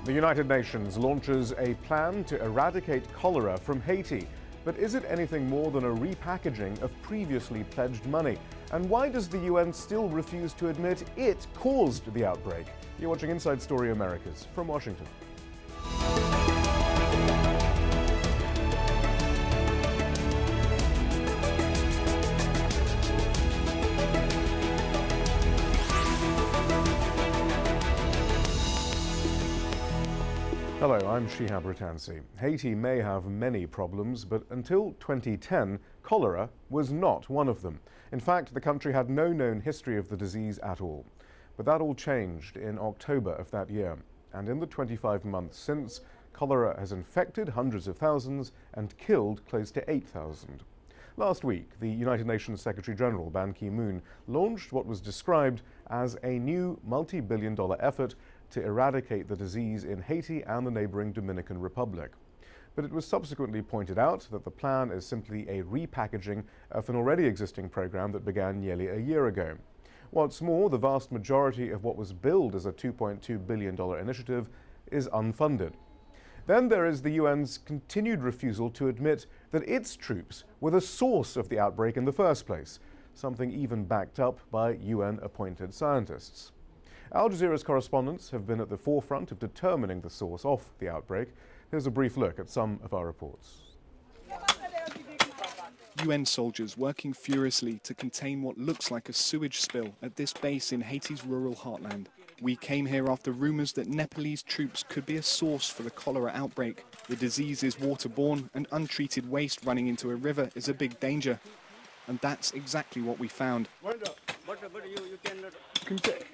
The United Nations launches a plan to eradicate cholera from Haiti. But is it anything more than a repackaging of previously pledged money? And why does the UN still refuse to admit it caused the outbreak? You're watching Inside Story Americas from Washington. Hello, I'm Shihab Ratansi. Haiti may have many problems, but until 2010, cholera was not one of them. In fact, the country had no known history of the disease at all. But that all changed in October of that year. And in the 25 months since, cholera has infected hundreds of thousands and killed close to 8,000. Last week, the United Nations Secretary-General Ban Ki-moon launched what was described as a new multi-billion-dollar effort to eradicate the disease in Haiti and the neighboring Dominican Republic. But it was subsequently pointed out that the plan is simply a repackaging of an already existing program that began nearly a year ago. What's more, the vast majority of what was billed as a $2.2 billion initiative is unfunded. Then there is the UN's continued refusal to admit that its troops were the source of the outbreak in the first place, something even backed up by UN-appointed scientists. Al Jazeera's correspondents have been at the forefront of determining the source of the outbreak. Here's a brief look at some of our reports. UN soldiers working furiously to contain what looks like a sewage spill at this base in Haiti's rural heartland. We came here after rumors that Nepalese troops could be a source for the cholera outbreak. The disease is waterborne, and untreated waste running into a river is a big danger. And that's exactly what we found.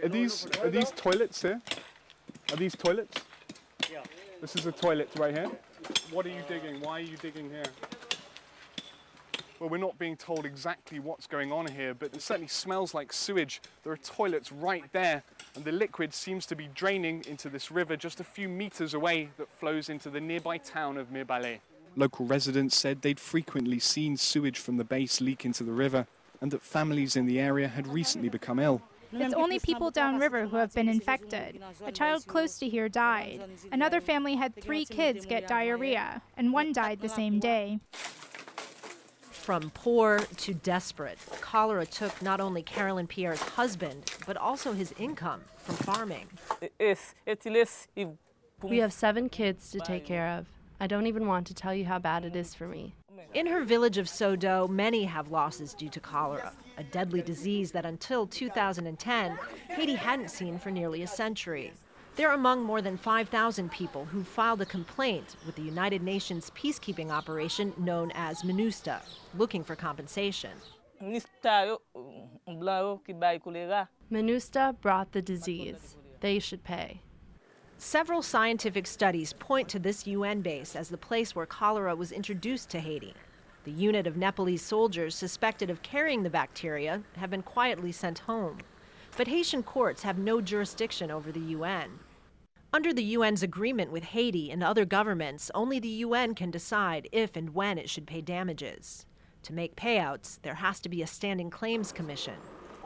Are these toilets here? Are these toilets? Yeah. This is a toilet right here. What are you digging? Why are you digging here? Well, we're not being told exactly what's going on here, but it certainly smells like sewage. There are toilets right there, and the liquid seems to be draining into this river just a few meters away that flows into the nearby town of Mirebalais. Local residents said they'd frequently seen sewage from the base leak into the river, and that families in the area had recently become ill. It's only people downriver who have been infected. A child close to here died. Another family had 3 kids get diarrhea, and one died the same day. From poor to desperate, cholera took not only Carolyn Pierre's husband, but also his income from farming. We have 7 kids to take care of. I don't even want to tell you how bad it is for me. In her village of Sodo, many have losses due to cholera, a deadly disease that until 2010, Haiti hadn't seen for nearly a century. They're among more than 5,000 people who filed a complaint with the United Nations peacekeeping operation known as MINUSTA, looking for compensation. MINUSTA brought the disease. They should pay. Several scientific studies point to this UN base as the place where cholera was introduced to Haiti. The unit of Nepalese soldiers suspected of carrying the bacteria have been quietly sent home. But Haitian courts have no jurisdiction over the UN. Under the UN's agreement with Haiti and other governments, only the UN can decide if and when it should pay damages. To make payouts, there has to be a standing claims commission.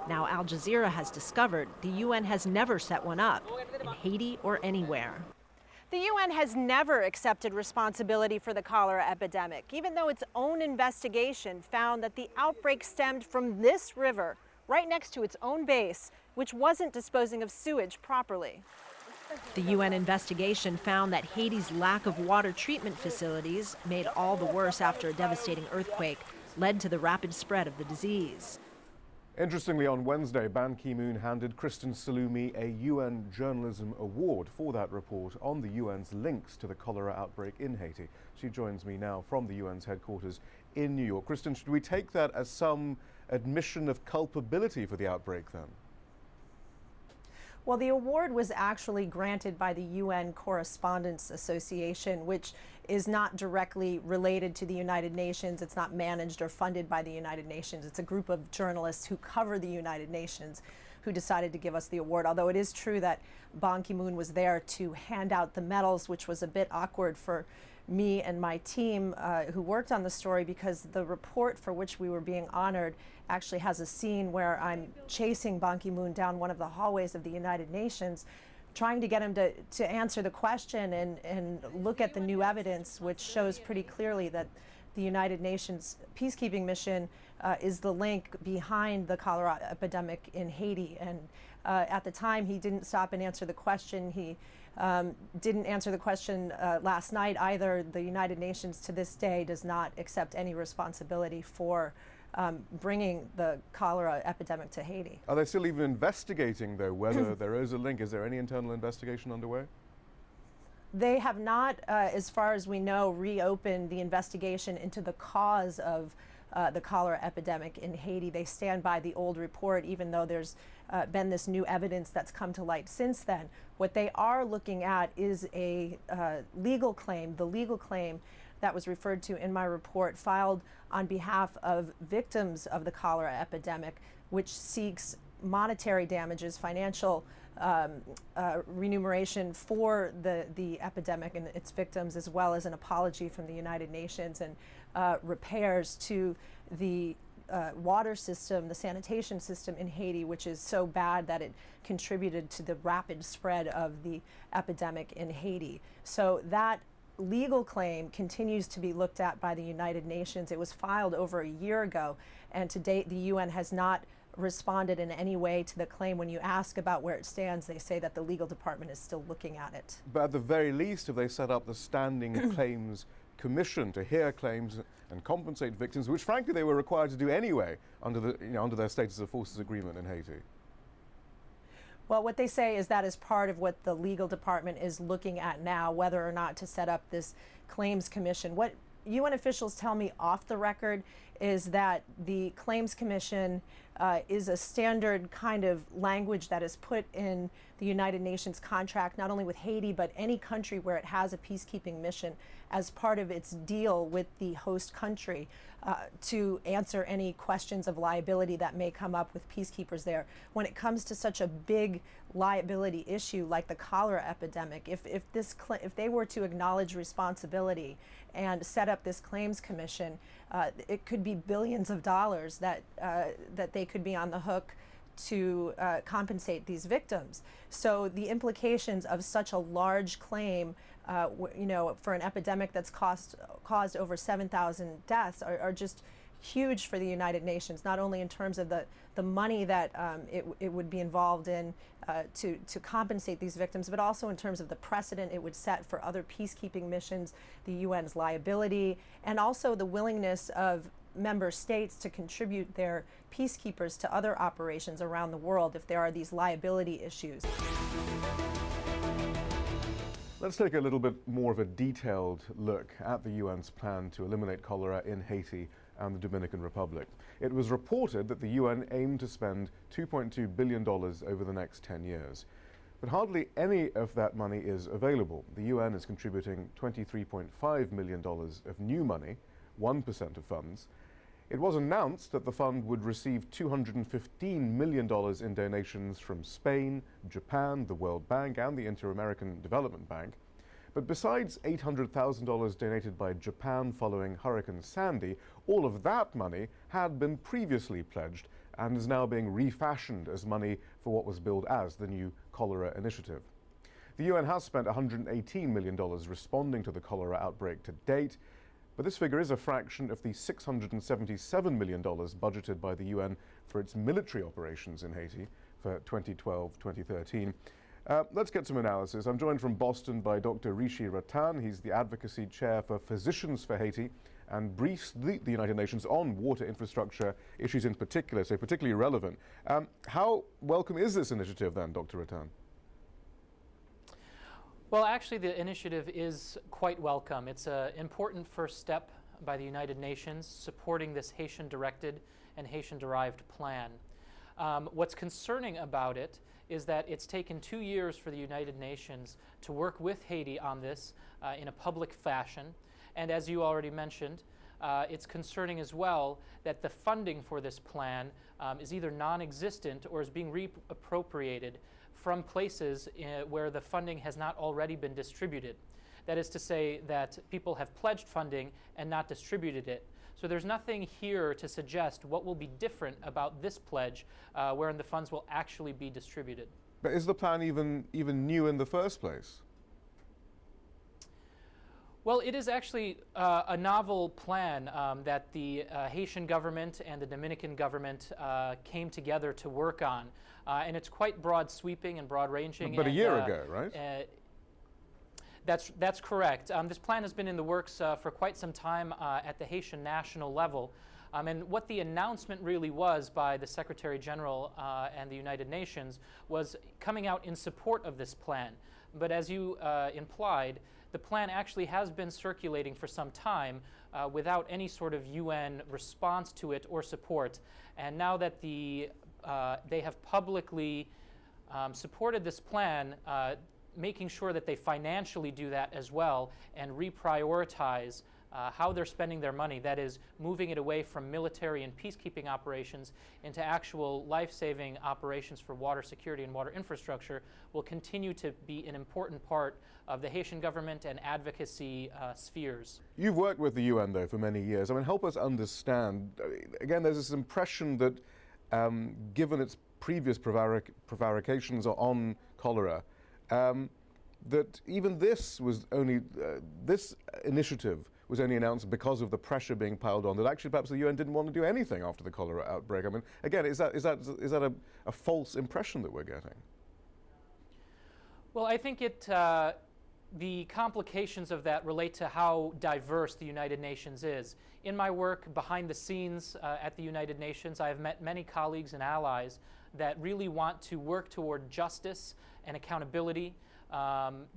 Now Al Jazeera has discovered the UN has never set one up, in Haiti or anywhere. The UN has never accepted responsibility for the cholera epidemic, even though its own investigation found that the outbreak stemmed from this river, right next to its own base, which wasn't disposing of sewage properly. The UN investigation found that Haiti's lack of water treatment facilities, made all the worse after a devastating earthquake, led to the rapid spread of the disease. Interestingly, on Wednesday, Ban Ki-moon handed Kristen Salumi a UN Journalism Award for that report on the UN's links to the cholera outbreak in Haiti. She joins me now from the UN's headquarters in New York. Kristen, should we take that as some admission of culpability for the outbreak then? Well, the award was actually granted by the UN Correspondents Association, which is not directly related to the United Nations. It's not managed or funded by the United Nations. It's a group of journalists who cover the United Nations who decided to give us the award. Although it is true that Ban Ki-moon was there to hand out the medals, which was a bit awkward for me and my team who worked on the story, because the report for which we were being honored actually has a scene where I'm chasing Ban Ki-moon down one of the hallways of the United Nations, trying to get him to answer the question and look at the new evidence, which shows pretty clearly that the United Nations peacekeeping mission is the link behind the cholera epidemic in Haiti. And at the time, he didn't stop and answer the question. He didn't answer the question last night either. The United Nations to this day does not accept any responsibility for bringing the cholera epidemic to Haiti. Are they still even investigating, though, whether there is a link? Is there any internal investigation underway? They have not, as far as we know, reopened the investigation into the cause of the cholera epidemic in Haiti. They stand by the old report, even though there's been this new evidence that's come to light since then. What they are looking at is a legal claim, the legal claim that was referred to in my report, filed on behalf of victims of the cholera epidemic, which seeks monetary damages, financial remuneration for the epidemic and its victims, as well as an apology from the United Nations and repairs to the water system, the sanitation system in Haiti, which is so bad that it contributed to the rapid spread of the epidemic in Haiti. So that legal claim continues to be looked at by the United Nations. It was filed over a year ago, and to date the UN has not responded in any way to the claim. When you ask about where it stands, they say that the legal department is still looking at it. But at the very least, have they set up the Standing Claims Commission to hear claims and compensate victims, which frankly they were required to do anyway under the under their status of forces agreement in Haiti? Well, what they say is that is part of what the legal department is looking at now, whether or not to set up this claims commission. What UN officials tell me off the record is that the claims commission is a standard kind of language that is put in the United Nations contract, not only with Haiti, but any country where it has a peacekeeping mission, as part of its deal with the host country to answer any questions of liability that may come up with peacekeepers there. When it comes to such a big liability issue like the cholera epidemic, if they were to acknowledge responsibility and set up this claims commission, it could be billions of dollars that they could be on the hook to compensate these victims. So the implications of such a large claim, for an epidemic that's caused over 7,000 deaths are just huge for the United Nations, not only in terms of the money that it would be involved in to compensate these victims, but also in terms of the precedent it would set for other peacekeeping missions, the UN's liability, and also the willingness of member states to contribute their peacekeepers to other operations around the world if there are these liability issues. Let's take a little bit more of a detailed look at the UN's plan to eliminate cholera in Haiti and the Dominican Republic. It was reported that the UN aimed to spend $2.2 billion over the next 10 years. But hardly any of that money is available. The UN is contributing $23.5 million of new money, 1% of funds. It was announced that the fund would receive $215 million in donations from Spain, Japan, the World Bank, and the Inter-American Development Bank. But besides $800,000 donated by Japan following Hurricane Sandy, all of that money had been previously pledged and is now being refashioned as money for what was billed as the new cholera initiative. The UN has spent $118 million responding to the cholera outbreak to date, but this figure is a fraction of the $677 million budgeted by the UN for its military operations in Haiti for 2012-2013. Let's get some analysis. I'm joined from Boston by Dr. Rishi Ratan. He's the Advocacy Chair for Physicians for Haiti and briefs the United Nations on water infrastructure issues in particular, so particularly relevant. How welcome is this initiative then, Dr. Ratan? Well, actually, the initiative is quite welcome. It's an important first step by the United Nations supporting this Haitian-directed and Haitian-derived plan. What's concerning about it is that it's taken 2 years for the United Nations to work with Haiti on this in a public fashion. And as you already mentioned, it's concerning as well that the funding for this plan is either non-existent or is being reappropriated from places where the funding has not already been distributed. That is to say that people have pledged funding and not distributed it. So there's nothing here to suggest what will be different about this pledge wherein the funds will actually be distributed. But is the plan even new in the first place? Well, it is actually a novel plan that the Haitian government and the Dominican government came together to work on. And it's quite broad sweeping and broad ranging. But a year ago, right? That's correct. This plan has been in the works for quite some time at the Haitian national level. And what the announcement really was by the Secretary General and the United Nations was coming out in support of this plan. But as you implied, the plan actually has been circulating for some time without any sort of UN response to it or support. And now that they have publicly supported this plan, making sure that they financially do that as well and reprioritize how they're spending their money, that is, moving it away from military and peacekeeping operations into actual life-saving operations for water security and water infrastructure, will continue to be an important part of the Haitian government and advocacy spheres. You've worked with the UN, though, for many years. I mean, help us understand. Again, there's this impression that, given its previous prevarications on cholera, that even this was only, this initiative was only announced because of the pressure being piled on, that actually perhaps the UN didn't want to do anything after the cholera outbreak. I mean, again, is that a false impression that we're getting? Well, I think the complications of that relate to how diverse the United Nations is. In my work behind the scenes at the United Nations, I have met many colleagues and allies that really want to work toward justice and accountability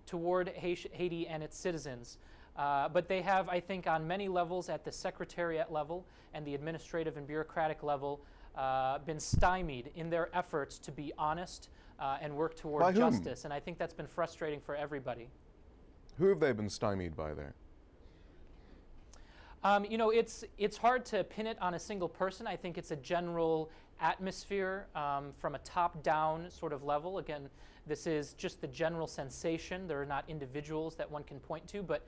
toward Haiti and its citizens. But they have, I think, on many levels, at the secretariat level and the administrative and bureaucratic level, been stymied in their efforts to be honest and work toward justice. And I think that's been frustrating for everybody. Who have they been stymied by there? You know, it's hard to pin it on a single person. I think it's a general atmosphere from a top-down sort of level. Again, this is just the general sensation. There are not individuals that one can point to, but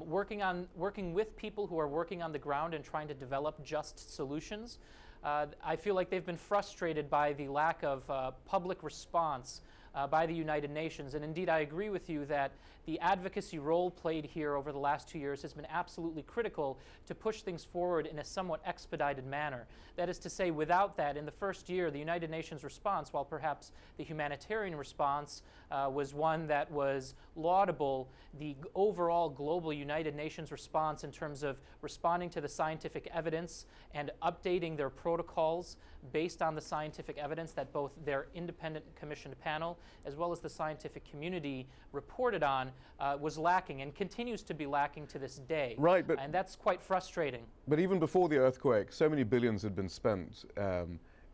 working with people who are working on the ground and trying to develop just solutions. I feel like they've been frustrated by the lack of public response by the United Nations. And indeed, I agree with you that the advocacy role played here over the last 2 years has been absolutely critical to push things forward in a somewhat expedited manner. That is to say, without that, in the first year, the United Nations response, while perhaps the humanitarian response was one that was laudable, the overall global United Nations response in terms of responding to the scientific evidence and updating their protocols based on the scientific evidence that both their independent commissioned panel as well as the scientific community reported on was lacking and continues to be lacking to this day. Right, and that's quite frustrating. But even before the earthquake, so many billions had been spent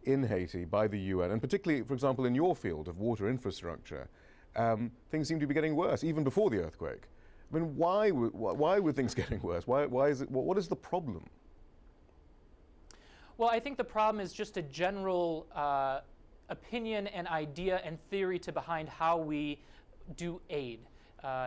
in Haiti by the UN, and particularly, for example, in your field of water infrastructure. Things seem to be getting worse, even before the earthquake. I mean, why were things getting worse? Why is it? What is the problem? Well, I think the problem is just a general opinion and idea and theory to behind how we do aid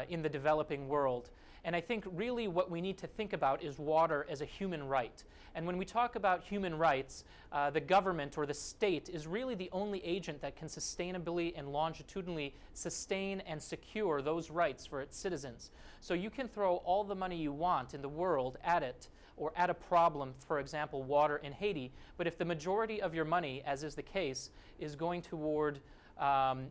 in the developing world. And I think really what we need to think about is water as a human right. And when we talk about human rights, the government or the state is really the only agent that can sustainably and longitudinally sustain and secure those rights for its citizens. So you can throw all the money you want in the world at it, or at a problem, for example, water in Haiti, but if the majority of your money, as is the case, is going toward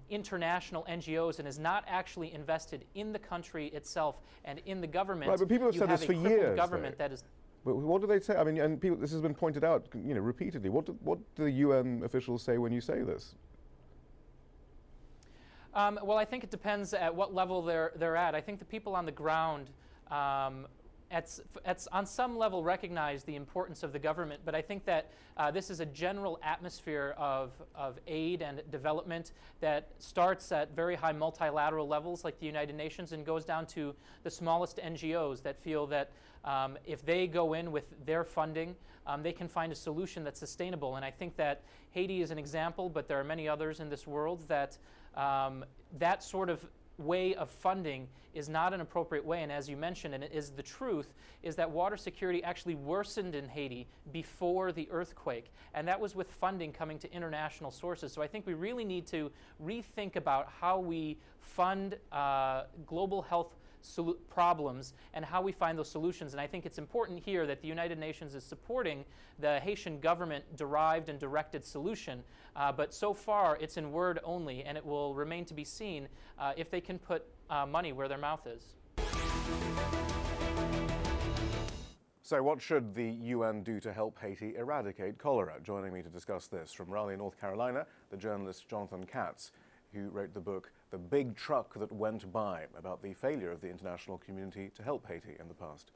international NGOs and is not actually invested in the country itself and in the government, right, but people have said this for years. Government that is. But what do they say? I mean, and people, this has been pointed out, you know, repeatedly. What do the UN officials say when you say this? Well, I think it depends at what level they're at. I think the people on the ground on some level recognize the importance of the government, but I think that this is a general atmosphere of aid and development that starts at very high multilateral levels like the United Nations and goes down to the smallest NGOs that feel that if they go in with their funding, they can find a solution that's sustainable. And I think that Haiti is an example, but there are many others in this world that that sort of way of funding is not an appropriate way, and as you mentioned, and it is the truth, is that water security actually worsened in Haiti before the earthquake, and that was with funding coming to international sources. So I think we really need to rethink about how we fund global health problems and how we find those solutions. And I think it's important here that the United Nations is supporting the Haitian government-derived and directed solution, but so far it's in word only, and it will remain to be seen if they can put money where their mouth is. So what should the UN do to help Haiti eradicate cholera? Joining me to discuss this from Raleigh, North Carolina, the journalist Jonathan Katz, who wrote the book The Big Truck That Went By, about the failure of the international community to help Haiti in the past.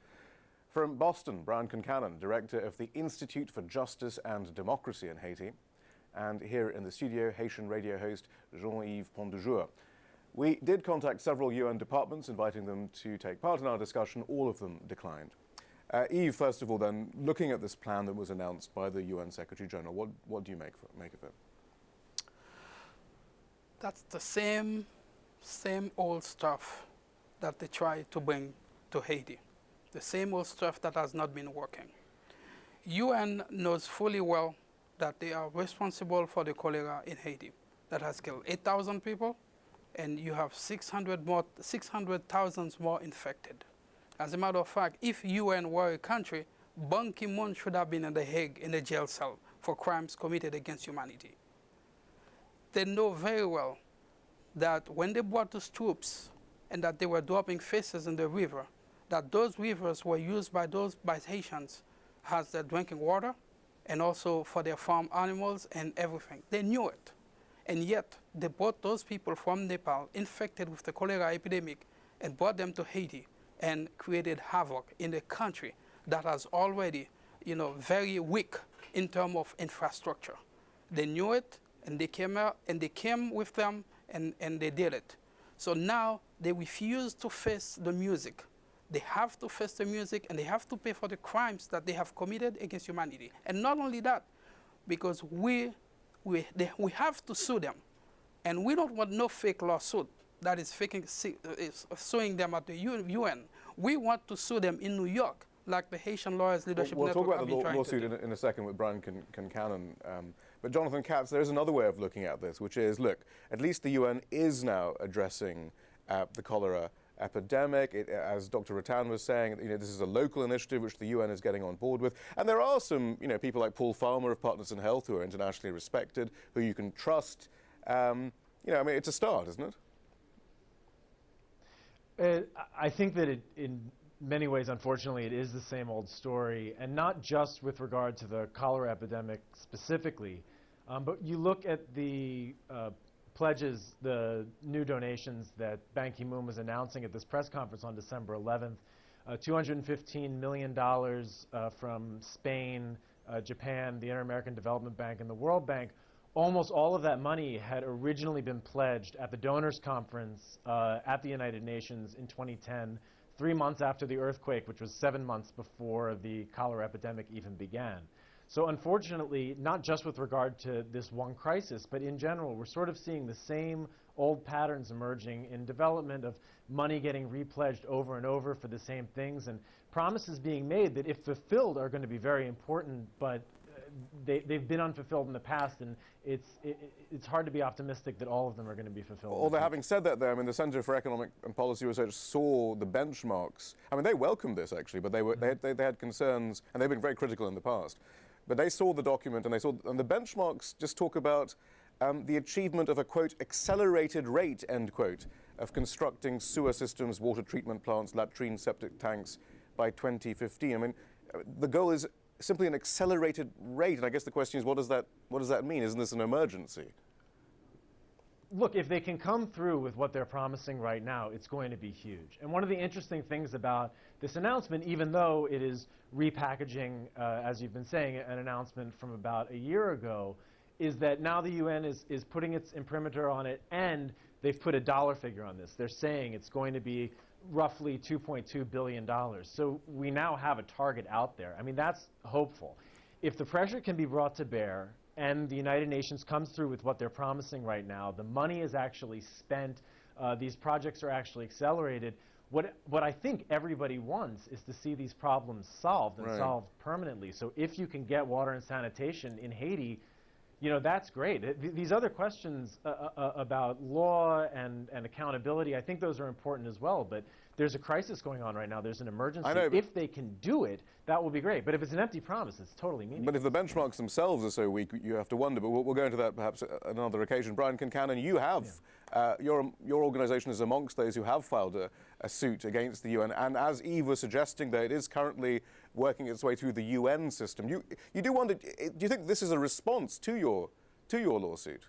From Boston, Brian Concannon, director of the Institute for Justice and Democracy in Haiti. And here in the studio, Haitian radio host Jean-Yves Pondejeur. We did contact several UN departments, inviting them to take part in our discussion. All of them declined. Yves, first of all, then, looking at this plan that was announced by the UN Secretary General, what do you make of it? That's the same old stuff that they try to bring to Haiti. The same old stuff that has not been working. UN knows fully well that they are responsible for the cholera in Haiti that has killed 8,000 people, and you have 600,000 more infected. As a matter of fact, if UN were a country, Ban Ki-moon should have been in The Hague in a jail cell for crimes committed against humanity. They know very well that when they brought those troops and that they were dropping faces in the river, that those rivers were used by Haitians as their drinking water and also for their farm animals and everything. They knew it. And yet, they brought those people from Nepal infected with the cholera epidemic and brought them to Haiti and created havoc in a country that has already, very weak in terms of infrastructure. They knew it, and they came out, and they came with them, and they did it. So now they refuse to face the music. They have to face the music, and they have to pay for the crimes that they have committed against humanity. And not only that, because we have to sue them, and we don't want no fake lawsuit that is suing them at the UN. We want to sue them in New York, like the Haitian Lawyers Leadership Network. We'll talk about the lawsuit in a second with Brian Concannon. But Jonathan Katz, there is another way of looking at this, which is, look, at least the UN is now addressing the cholera epidemic. As Dr. Rattan was saying, this is a local initiative which the UN is getting on board with. And there are some, people like Paul Farmer of Partners in Health who are internationally respected, who you can trust. It's a start, isn't it? I think that in many ways, unfortunately, it is the same old story, and not just with regard to the cholera epidemic specifically, but you look at the pledges, the new donations that Ban Ki-moon was announcing at this press conference on December 11th, $215 million from Spain, Japan, the Inter-American Development Bank, and the World Bank. Almost all of that money had originally been pledged at the Donors Conference at the United Nations in 2010, 3 months after the earthquake, which was 7 months before the cholera epidemic even began. So unfortunately, not just with regard to this one crisis, but in general, we're sort of seeing the same old patterns emerging in development of money getting repledged over and over for the same things, and promises being made that, if fulfilled, are going to be very important, but they've been unfulfilled in the past, and it's hard to be optimistic that all of them are going to be fulfilled. Although having said that, though, the Center for Economic and Policy Research saw the benchmarks. They welcomed this actually, but they had concerns, and they've been very critical in the past. But they saw the document, and the benchmarks just talk about the achievement of a, quote, accelerated rate, end quote, of constructing sewer systems, water treatment plants, latrine septic tanks by 2015. The goal is simply an accelerated rate, and I guess the question is, what does that mean? Isn't this an emergency? Look, if they can come through with what they're promising right now, it's going to be huge. And one of the interesting things about this announcement, even though it is repackaging, as you've been saying, an announcement from about a year ago, is that now the UN is putting its imprimatur on it, and they've put a dollar figure on this. They're saying it's going to be roughly $2.2 billion. So we now have a target out there. That's hopeful. If the pressure can be brought to bear and the United Nations comes through with what they're promising right now, the money is actually spent these projects are actually accelerated. What I think everybody wants is to see these problems solved and solved permanently. So if you can get water and sanitation in Haiti, you know, that's great. These other questions about law and accountability, I think those are important as well. But there's a crisis going on right now. There's an emergency. I know, if they can do it, that will be great. But if it's an empty promise, it's totally meaningless. But if the benchmarks themselves are so weak, you have to wonder. But we'll go into that perhaps at another occasion. Brian Kincannon, you have, your organization is amongst those who have filed a suit against the UN. And as Eve was suggesting, that it is currently working its way through the UN system. You do wonder, do you think this is a response to your lawsuit?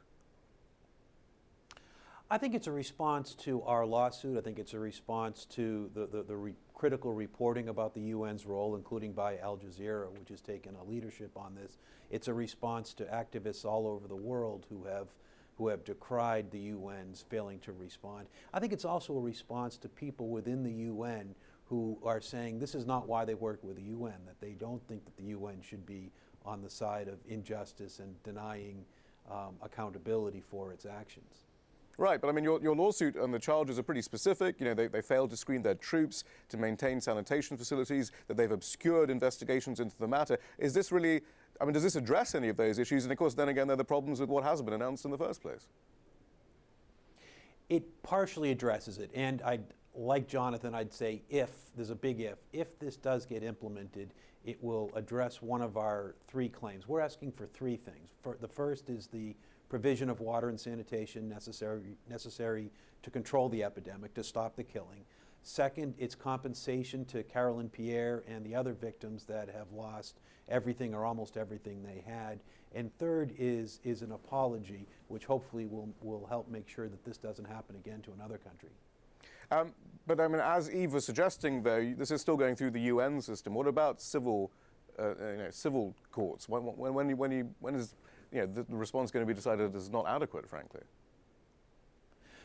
I think it's a response to our lawsuit. I think it's a response to the critical reporting about the UN's role, including by Al Jazeera, which has taken a leadership on this. It's a response to activists all over the world who have decried the UN's failing to respond. I think it's also a response to people within the UN who are saying this is not why they work with the UN, that they don't think that the UN should be on the side of injustice and denying accountability for its actions. Right, but I mean, your lawsuit and the charges are pretty specific. You know, they failed to screen their troops, to maintain sanitation facilities, that they've obscured investigations into the matter. Is this really, I mean, does this address any of those issues? And of course, then again, there are the problems with what has been announced in the first place. It partially addresses it, and like Jonathan, I'd say there's a big if this does get implemented, it will address one of our three claims. We're asking for three things. The first is the provision of water and sanitation necessary to control the epidemic, to stop the killing. Second, it's compensation to Carolyn Pierre and the other victims that have lost everything or almost everything they had. And third is an apology, which hopefully will help make sure that this doesn't happen again to another country. But I mean, as Eve was suggesting, though, this is still going through the UN system. What about civil courts? When is the response going to be decided as not adequate, frankly?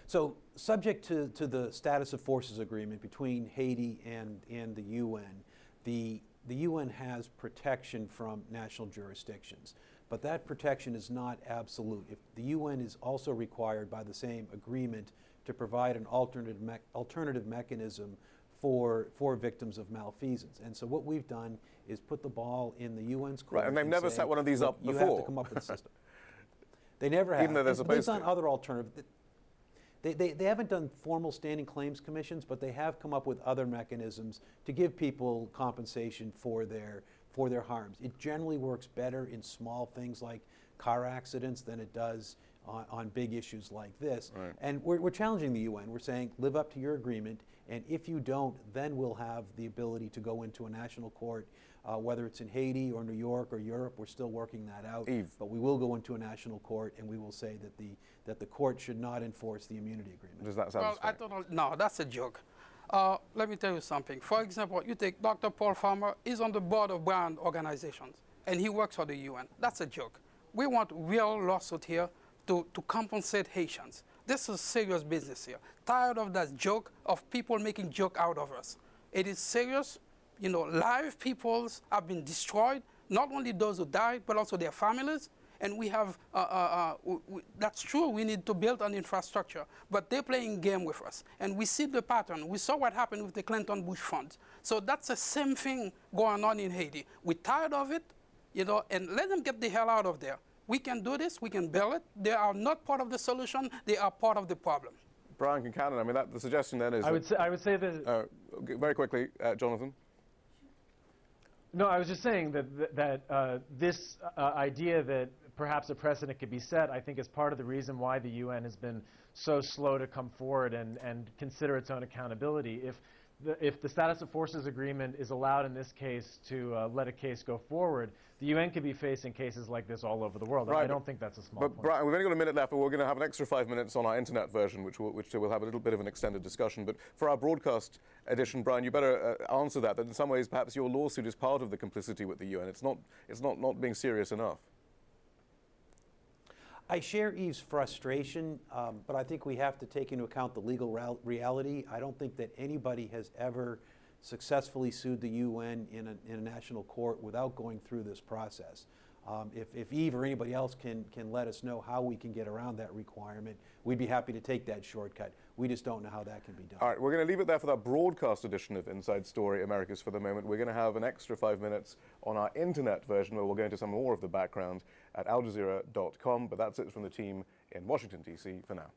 So, subject to the status of forces agreement between Haiti and the UN, the UN has protection from national jurisdictions. But that protection is not absolute. If the UN is also required by the same agreement to provide an alternative mechanism for victims of malfeasance. And so what we've done is put the ball in the UN's court. Right, and they've never set one of these up before. You have to come up with a system. They never have. Even though they're supposed to. They've done other alternatives. They haven't done formal standing claims commissions, but they have come up with other mechanisms to give people compensation for their harms. It generally works better in small things like car accidents than it does on big issues like this. Right. And we're challenging the UN. We're saying, live up to your agreement, and if you don't, then we'll have the ability to go into a national court, whether it's in Haiti or New York or Europe. We're still working that out. Eve. But we will go into a national court, and we will say that the court should not enforce the immunity agreement. Does that satisfy? No, that's a joke. Let me tell you something. For example, you take Dr. Paul Farmer, he's on the board of brand organizations, and he works for the UN. That's a joke. We want real lawsuit here to compensate Haitians. This is serious business here. Tired of that joke of people making joke out of us. It is serious. You know, live peoples have been destroyed, not only those who died, but also their families. And we have, that's true, we need to build an infrastructure, but they're playing game with us. And we see the pattern. We saw what happened with the Clinton Bush funds. So that's the same thing going on in Haiti. We're tired of it, you know, and let them get the hell out of there. We can do this, we can build it. They are not part of the solution, they are part of the problem. Brian Kincannon, I mean, the suggestion then is I would say that... very quickly, Jonathan. No, I was just saying that this idea that perhaps a precedent could be set, I think is part of the reason why the UN has been so slow to come forward and consider its own accountability. If the status of forces agreement is allowed in this case to let a case go forward, the UN could be facing cases like this all over the world. Right, I don't think that's a small point. Brian, we've only got a minute left, but we're going to have an extra 5 minutes on our internet version, which we'll have a little bit of an extended discussion. But for our broadcast edition, Brian, you better answer that in some ways perhaps your lawsuit is part of the complicity with the UN. It's not being serious enough. I share Eve's frustration, but I think we have to take into account the legal reality. I don't think that anybody has ever successfully sued the UN in a national court without going through this process. If Eve or anybody else can let us know how we can get around that requirement, we'd be happy to take that shortcut. We just don't know how that can be done. All right, we're going to leave it there for that broadcast edition of Inside Story Americas for the moment. We're going to have an extra 5 minutes on our internet version where we'll go into some more of the background at aljazeera.com. But that's it from the team in Washington, D.C. for now.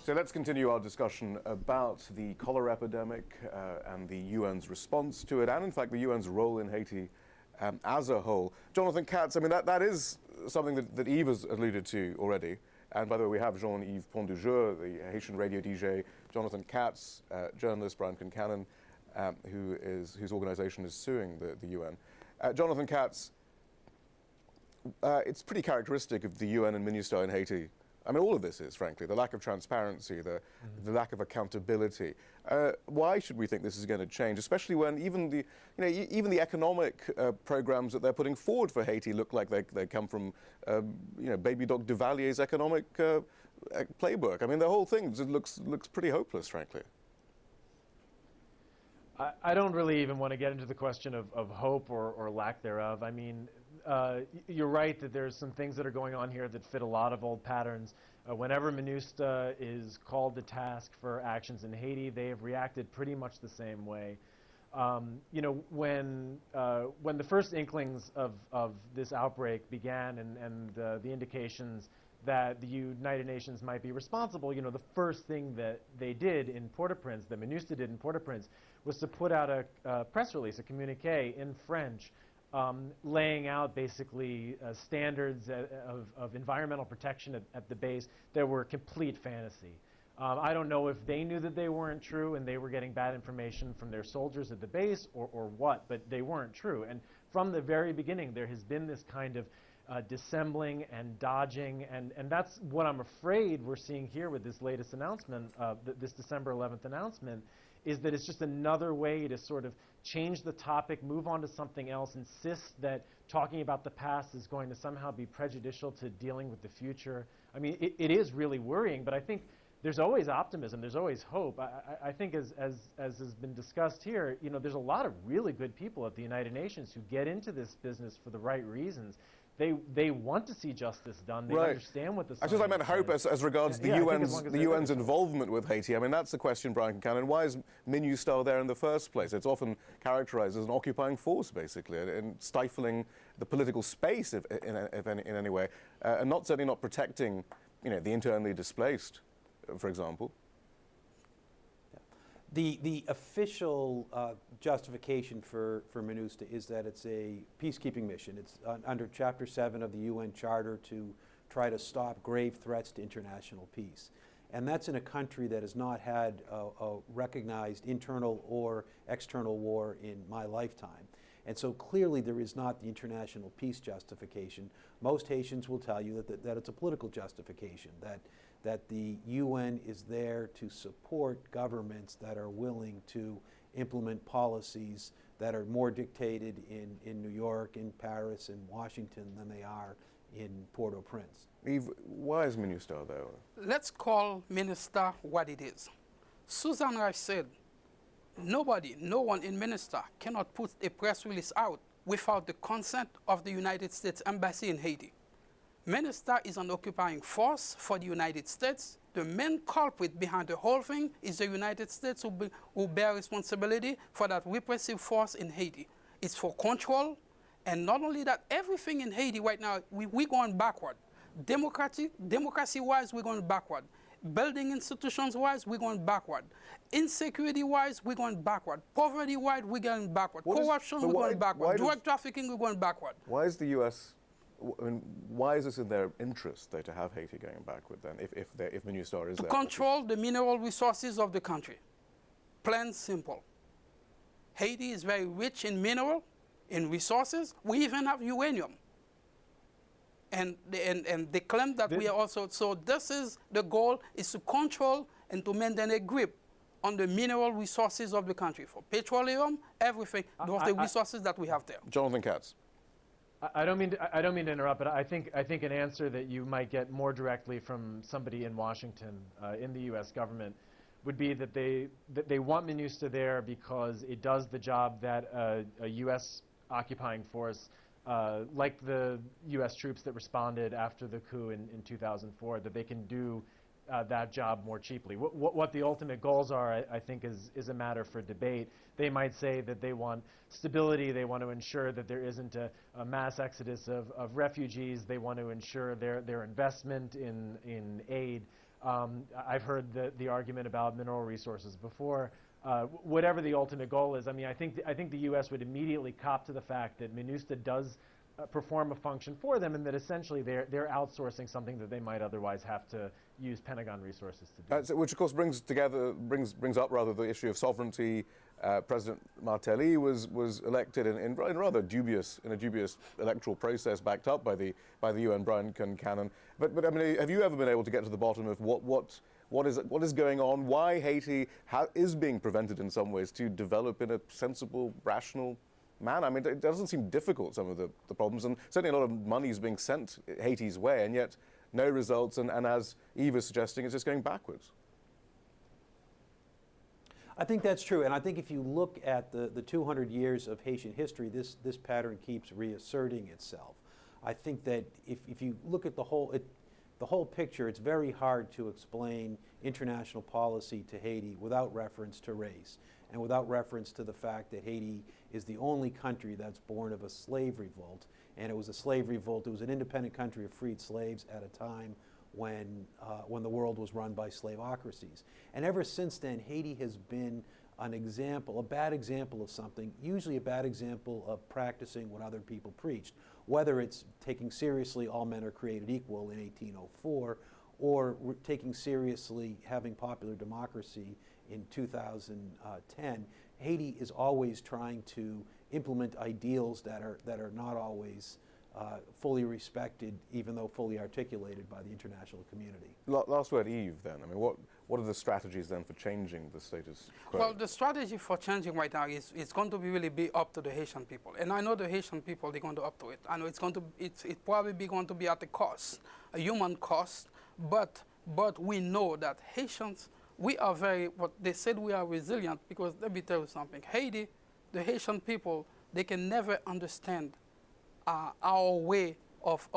So let's continue our discussion about the cholera epidemic and the UN's response to it, and in fact the UN's role in Haiti as a whole. Jonathan Katz, I mean, that is something that Yves has alluded to already. And by the way, we have Jean-Yves Pont-du-Jour, the Haitian radio DJ, Jonathan Katz, journalist Brian Concannon, whose organization is suing the UN. Jonathan Katz, it's pretty characteristic of the UN and MINUSTAH in Haiti. I mean, all of this is, frankly, the lack of transparency, the lack of accountability. Why should we think this is going to change, especially when even the economic programs that they're putting forward for Haiti look like they come from, Baby Doc Duvalier's economic playbook. I mean, the whole thing looks pretty hopeless, frankly. I don't really even want to get into the question of hope or lack thereof. I mean, you're right that there's some things that are going on here that fit a lot of old patterns. Whenever MINUSTAH is called to task for actions in Haiti, they have reacted pretty much the same way. When the first inklings of this outbreak began and the indications that the United Nations might be responsible, the first thing that they did in Port-au-Prince, that MINUSTAH did in Port-au-Prince, was to put out a press release, a communique in French, laying out basically standards of environmental protection at the base that were complete fantasy. I don't know if they knew that they weren't true and they were getting bad information from their soldiers at the base or what, but they weren't true. And from the very beginning, there has been this kind of dissembling and dodging, and that's what I'm afraid we're seeing here with this latest announcement, this December 11th announcement, is that it's just another way to sort of change the topic, move on to something else, insist that talking about the past is going to somehow be prejudicial to dealing with the future. I mean, it is really worrying, but I think there's always optimism, there's always hope. I think as has been discussed here, there's a lot of really good people at the United Nations who get into this business for the right reasons. They want to see justice done. They understand what the science I suppose I meant hope as regards the UN's involvement with Haiti. I mean, that's the question, Brian Concannon. Why is MINUSTAH there in the first place? It's often characterized as an occupying force, basically, and stifling the political space in any way, and certainly not protecting, the internally displaced, for example. The official justification for MINUSTAH is that it's a peacekeeping mission. It's under Chapter 7 of the UN Charter to try to stop grave threats to international peace. And that's in a country that has not had a recognized internal or external war in my lifetime. And so clearly there is not the international peace justification. Most Haitians will tell you that it's a political justification, that the UN is there to support governments that are willing to implement policies that are more dictated in New York, in Paris, in Washington than they are in Port-au-Prince. Yves, why is MINUSTAH there? Let's call MINUSTAH what it is. Susan Rice said, no one in MINUSTAH cannot put a press release out without the consent of the United States Embassy in Haiti. MINUSTAH is an occupying force for the United States. The main culprit behind the whole thing is the United States who bear responsibility for that repressive force in Haiti. It's for control, and not only that, everything in Haiti right now, we're going backward. Democracy-wise, we're going backward. Building institutions-wise, we're going backward. Insecurity-wise, we're going backward. Poverty-wise, we're going backward. Corruption, we're going backward. Drug trafficking, we're going backward. Why is the U.S. I mean, why is this in their interest, though, to have Haiti going backward then, if MINUSTAH is there? To control the mineral resources of the country. Plain and simple. Haiti is very rich in mineral, in resources. We even have uranium. And they claim that we are also, so this is the goal, is to control and to maintain a grip on the mineral resources of the country. For petroleum, everything, those are the resources that we have there. Jonathan Katz. I don't mean to interrupt, but I think an answer that you might get more directly from somebody in Washington, in the U.S. government, would be that they want MINUSTAH there because it does the job that a U.S. occupying force, like the U.S. troops that responded after the coup in 2004, that they can do that job more cheaply. What the ultimate goals are, I think, is a matter for debate. They might say that they want stability, they want to ensure that there isn't a mass exodus of refugees, they want to ensure their investment in aid. I've heard the argument about mineral resources before. Whatever the ultimate goal is, I mean, I think the U.S. would immediately cop to the fact that MINUSTA does perform a function for them, and that essentially they're outsourcing something that they might otherwise have to use Pentagon resources to do. Which of course brings up rather the issue of sovereignty. President Martelly was elected in a rather dubious electoral process, backed up by the UN Brian Concanon. But I mean, have you ever been able to get to the bottom of what is going on? Why Haiti is being prevented in some ways to develop in a sensible, rational manner? I mean, it doesn't seem difficult, some of the problems, and certainly a lot of money is being sent Haiti's way, and yet no results, and as Eve is suggesting, it's just going backwards. I think that's true, and I think if you look at the 200 years of Haitian history, this pattern keeps reasserting itself. I think that if you look at the whole picture, it's very hard to explain international policy to Haiti without reference to race and without reference to the fact that Haiti is the only country that's born of a slave revolt. And it was a slave revolt. It was an independent country of freed slaves at a time when the world was run by slaveocracies. And ever since then, Haiti has been an example, a bad example of something, usually a bad example of practicing what other people preached, whether it's taking seriously all men are created equal in 1804, or taking seriously having popular democracy in 2010. Haiti is always trying to implement ideals that are not always fully respected, even though fully articulated by the international community. Last word, Eve, then. I mean, what are the strategies then for changing the status quo? Well, the strategy for changing right now is it's going to really be up to the Haitian people. And I know the Haitian people, they're going to up to it. I know it's probably going to be at a cost, a human cost, but we know that Haitians, we are they said we are resilient, because let me tell you something. Haiti, the Haitian people, they can never understand our way of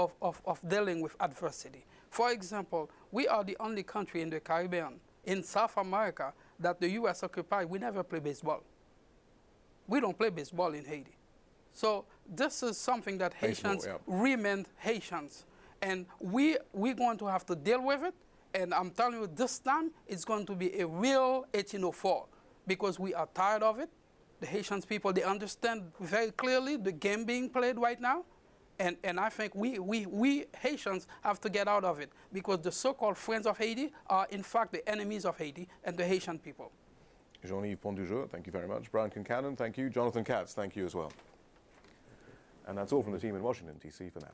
dealing with adversity. For example, we are the only country in the Caribbean, in South America, that the U.S. occupied. We never play baseball. We don't play baseball in Haiti. So this is something that Haitians remain Haitians. And we're going to have to deal with it. And I'm telling you, this time, it's going to be a real 1804, because we are tired of it. The Haitian people, they understand very clearly the game being played right now. And I think we Haitians have to get out of it, because the so-called friends of Haiti are, in fact, the enemies of Haiti and the Haitian people. Jean-Yves Pondujeux, thank you very much. Brian Concanon, thank you. Jonathan Katz, thank you as well. And that's all from the team in Washington, D.C. for now.